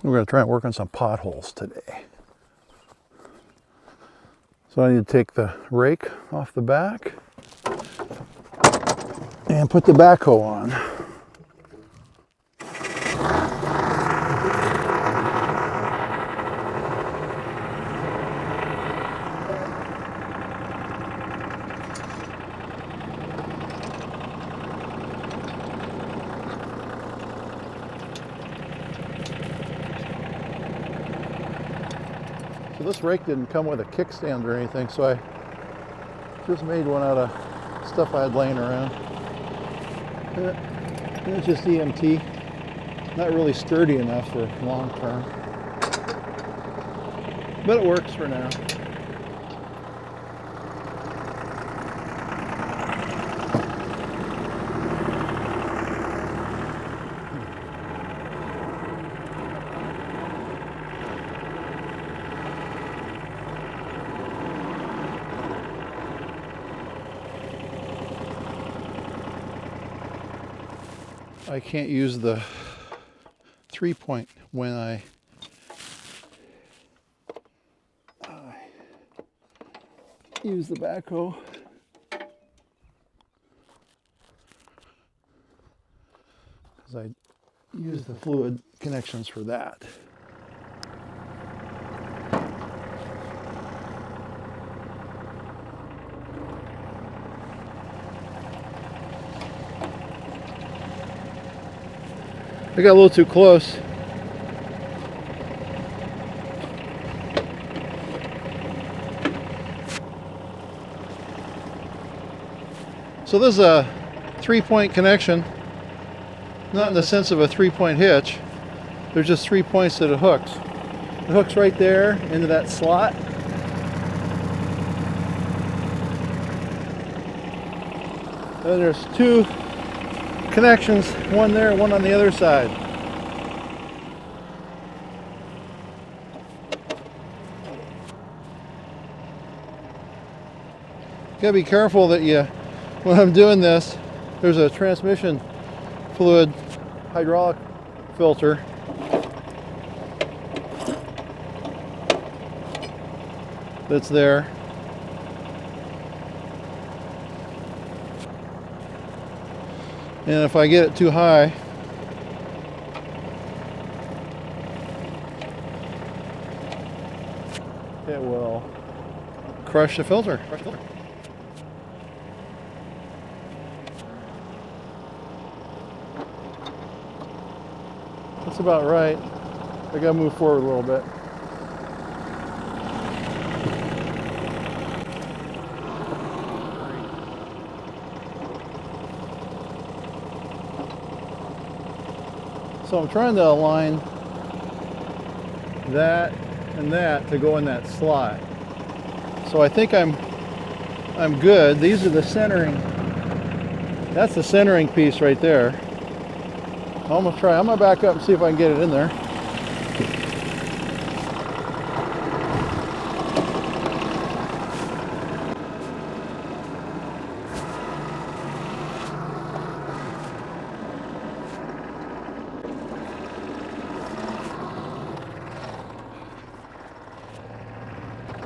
We're going to try and work on some potholes today. So I need to take the rake off the back and put the backhoe on. So this rake didn't come with a kickstand or anything, so I just made one out of stuff I had laying around. And it's just EMT, not really sturdy enough for long term, but it works for now. I can't use the 3-point when I use the backhoe. Because I use the fluid connections for that. I got a little too close. So this is a 3-point connection, not in the sense of a 3-point hitch. There's just 3 points that it hooks. It hooks right there into that slot. And there's 2 connections, one there, one on the other side. You gotta be careful that when I'm doing this, there's a transmission fluid hydraulic filter. That's there. And if I get it too high, it will crush the filter. That's about right. I gotta move forward a little bit. So I'm trying to align that and that to go in that slot. So I think I'm good. These are the centering. That's the centering piece right there. I'm gonna back up and see if I can get it in there.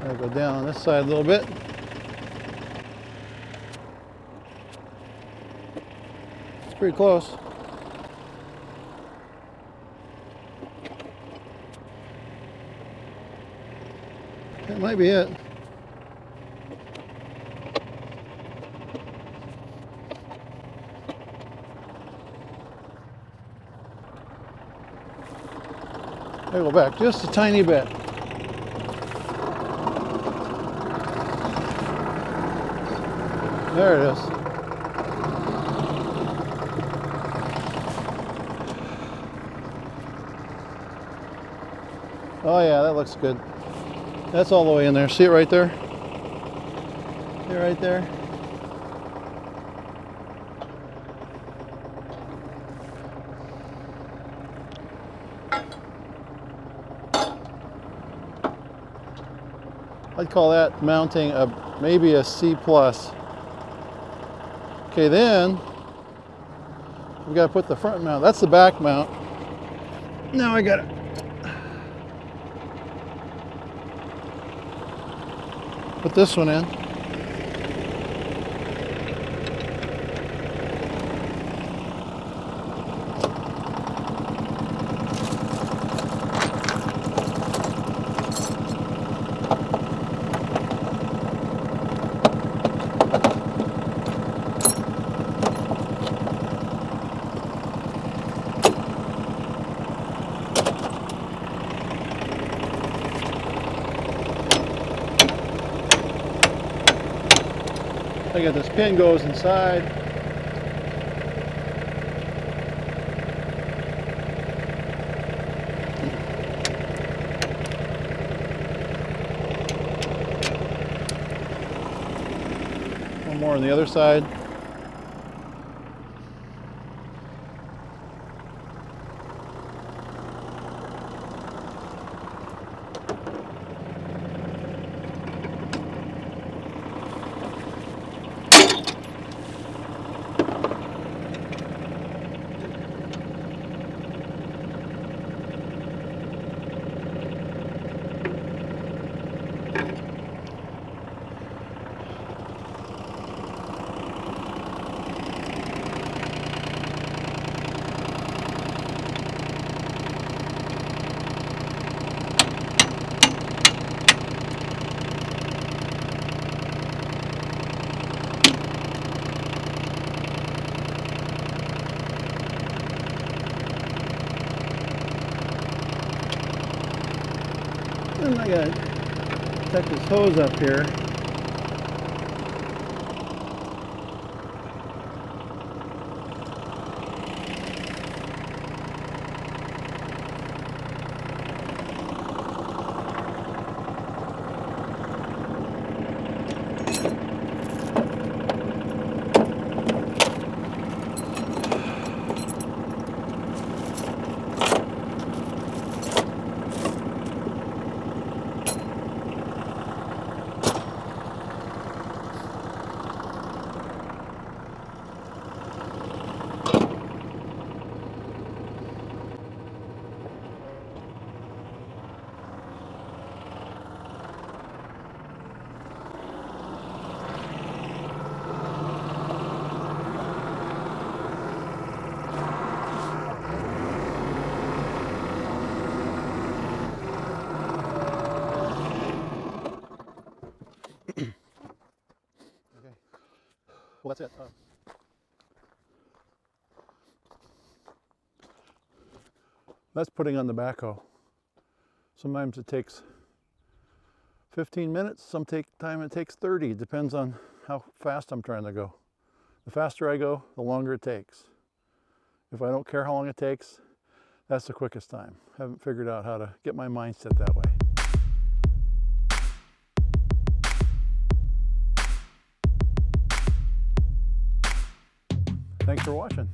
I'll go down on this side a little bit. It's pretty close. That might be it. I'll go back just a tiny bit. There it is. Oh yeah, that looks good. That's all the way in there. See it right there? See it right there? I'd call that mounting maybe a C+. Okay, then we've got to put the front mount. That's the back mount. Now I got to Put this one in. I got this pin goes inside. One more on the other side. And I gotta set this hose up here. Well, that's it. That's putting on the backhoe. Sometimes it takes 15 minutes, time it takes 30. It depends on how fast I'm trying to go. The faster I go, the longer it takes. If I don't care how long it takes, that's the quickest time. I haven't figured out how to get my mindset that way. Thanks for watching.